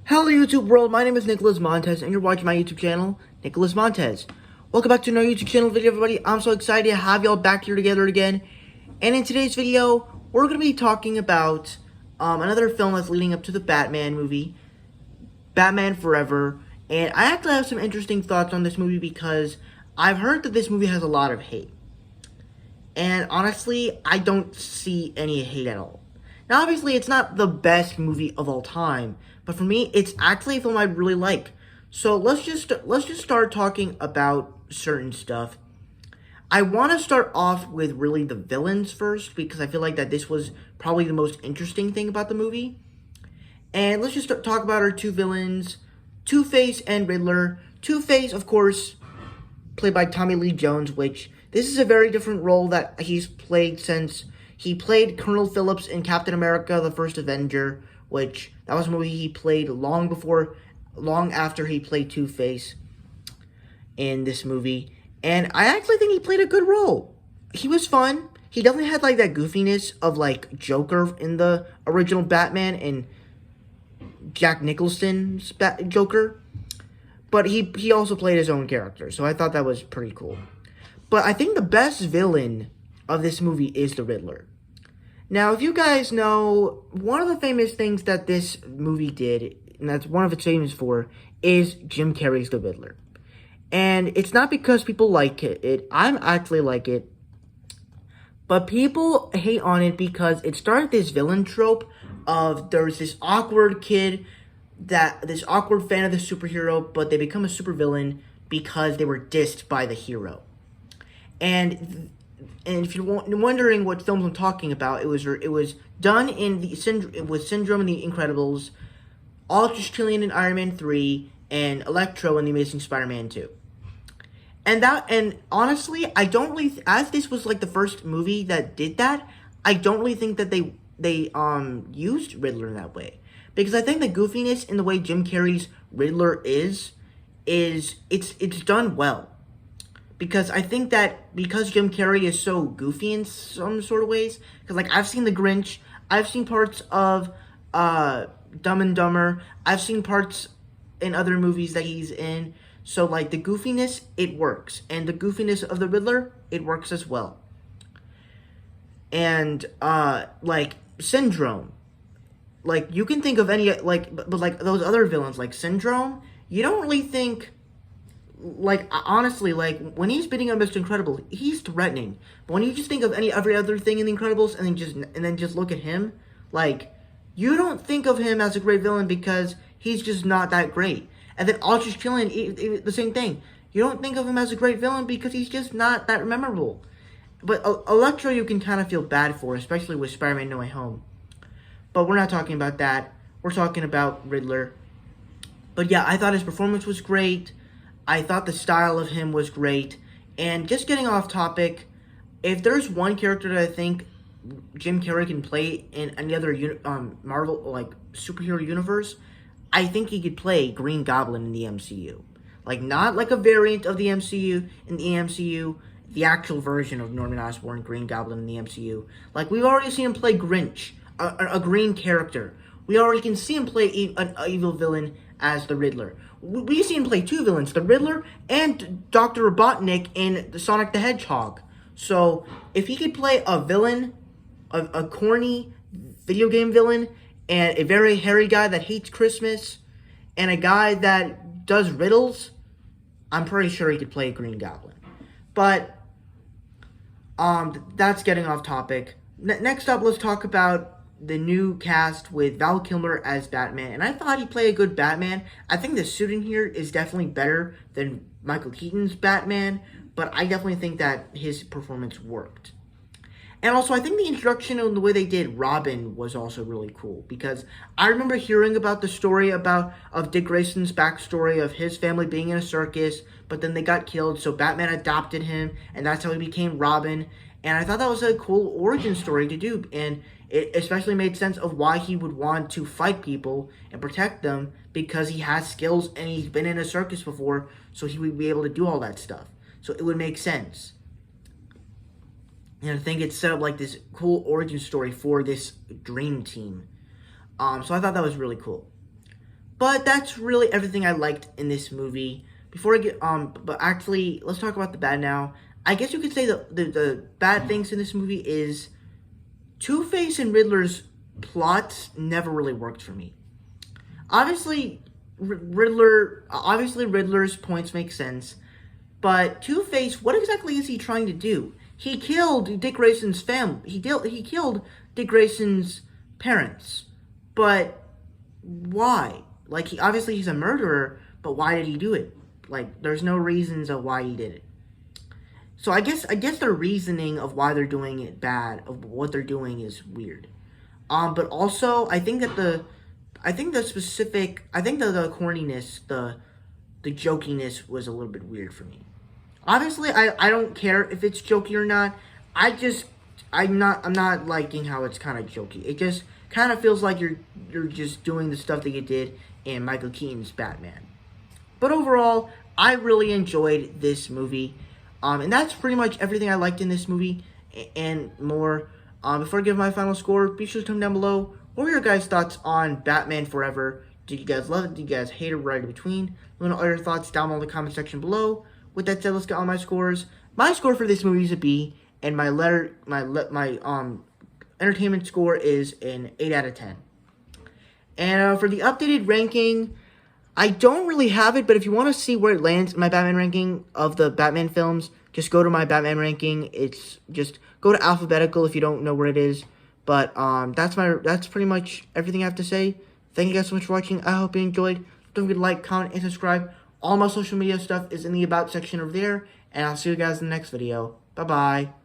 Hello YouTube world, my name is Nicholas Montez and you're watching my YouTube channel, Nicholas Montez. Welcome back to another YouTube channel video everybody. I'm so excited to have y'all back here together again. And in today's video, we're going to be talking about another film that's leading up to the Batman movie, Batman Forever. And I actually have some interesting thoughts on this movie because I've heard that this movie has a lot of hate. And honestly, I don't see any hate at all. Now, obviously, it's not the best movie of all time, but for me, it's actually a film I really like. So let's just start talking about certain stuff. I want to start off with really the villains first because I feel like that this was probably the most interesting thing about the movie. And let's just talk about our two villains, Two-Face and Riddler. Two-Face, of course, played by Tommy Lee Jones, which this is a very different role that he's played since he played Colonel Phillips in Captain America: The First Avenger, which that was a movie he played long after he played Two-Face in this movie. And I actually think he played a good role. He was fun. He definitely had like that goofiness of like Joker in the original Batman and Jack Nicholson's Joker. But he also played his own character, so I thought that was pretty cool. But I think the best villain of this movie is the Riddler. Now, if you guys know, one of the famous things that this movie did, and that's one of its famous for, is Jim Carrey's The Riddler. And it's not because people like it. I actually like it. But people hate on it because it started this villain trope of there's this awkward kid, this awkward fan of the superhero, but they become a supervillain because they were dissed by the hero. And if you're wondering what films I'm talking about, it was done in with Syndrome in The Incredibles, Aldrich Killian in Iron Man 3, and Electro in The Amazing Spider-Man 2. And honestly, I don't really, as this was like the first movie that did that, I don't really think that they used Riddler in that way. Because I think the goofiness in the way Jim Carrey's Riddler is it's done well. Because I think that because Jim Carrey is so goofy in some sort of ways, because like I've seen The Grinch, I've seen parts of Dumb and Dumber, I've seen parts in other movies that he's in, so like the goofiness, it works, and the goofiness of the Riddler, it works as well. And like Syndrome, like you can think of any but like those other villains like Syndrome, you don't really think. Like, honestly, like, when he's beating up Mr. Incredible, he's threatening. But when you just think of every other thing in The Incredibles and then just look at him, like, you don't think of him as a great villain because he's just not that great. And then Aldrich Killian, the same thing. You don't think of him as a great villain because he's just not that memorable. But Electro you can kind of feel bad for, especially with Spider-Man No Way Home. But we're not talking about that. We're talking about Riddler. But yeah, I thought his performance was great. I thought the style of him was great. And just getting off topic, if there's one character that I think Jim Carrey can play in any other Marvel, like, superhero universe, I think he could play Green Goblin in the MCU. Like, not like a variant of the MCU in the MCU, the actual version of Norman Osborn, Green Goblin in the MCU. Like, we've already seen him play Grinch, a green character. We already can see him play an evil villain as the Riddler. We've seen him play two villains, the Riddler and Dr. Robotnik in Sonic the Hedgehog. So, if he could play a villain, a corny video game villain, and a very hairy guy that hates Christmas, and a guy that does riddles, I'm pretty sure he could play Green Goblin. But, that's getting off topic. Next up, let's talk about the new cast with Val Kilmer as Batman, and I thought he played a good Batman. I think the suit in here is definitely better than Michael Keaton's Batman, but I definitely think that his performance worked. And also, I think the introduction and the way they did Robin was also really cool, because I remember hearing about the story of Dick Grayson's backstory of his family being in a circus, but then they got killed, so Batman adopted him, and that's how he became Robin. And I thought that was a cool origin story to do, and it especially made sense of why he would want to fight people and protect them, because he has skills and he's been in a circus before, so he would be able to do all that stuff. So it would make sense. And I think it set up like this cool origin story for this dream team. So I thought that was really cool. But that's really everything I liked in this movie. Before I get but actually, let's talk about the bad now. I guess you could say the bad things in this movie is Two-Face and Riddler's plots never really worked for me. Obviously, Riddler's points make sense, but Two-Face, what exactly is he trying to do? He killed Dick Grayson's family. He killed Dick Grayson's parents, but why? Like, he's a murderer, but why did he do it? Like, there's no reasons of why he did it. So I guess their reasoning of why they're doing it bad, of what they're doing, is weird. But also I think that the corniness, the jokiness was a little bit weird for me. Obviously, I don't care if it's jokey or not. I'm not liking how it's kind of jokey. It just kind of feels like you're just doing the stuff that you did in Michael Keaton's Batman. But overall, I really enjoyed this movie. And that's pretty much everything I liked in this movie and more. Before I give my final score, be sure to comment down below. What were your guys' thoughts on Batman Forever? Did you guys love it? Did you guys hate it? Right in between? Let me know all your thoughts down below in the comment section below. With that said, let's get on my scores. My score for this movie is a B, and my entertainment score is an 8 out of 10. And for the updated ranking, I don't really have it, but if you want to see where it lands in my Batman ranking of the Batman films, just go to my Batman ranking. It's just go to alphabetical if you don't know where it is. But that's pretty much everything I have to say. Thank you guys so much for watching. I hope you enjoyed. Don't forget to like, comment, and subscribe. All my social media stuff is in the About section over there. And I'll see you guys in the next video. Bye-bye.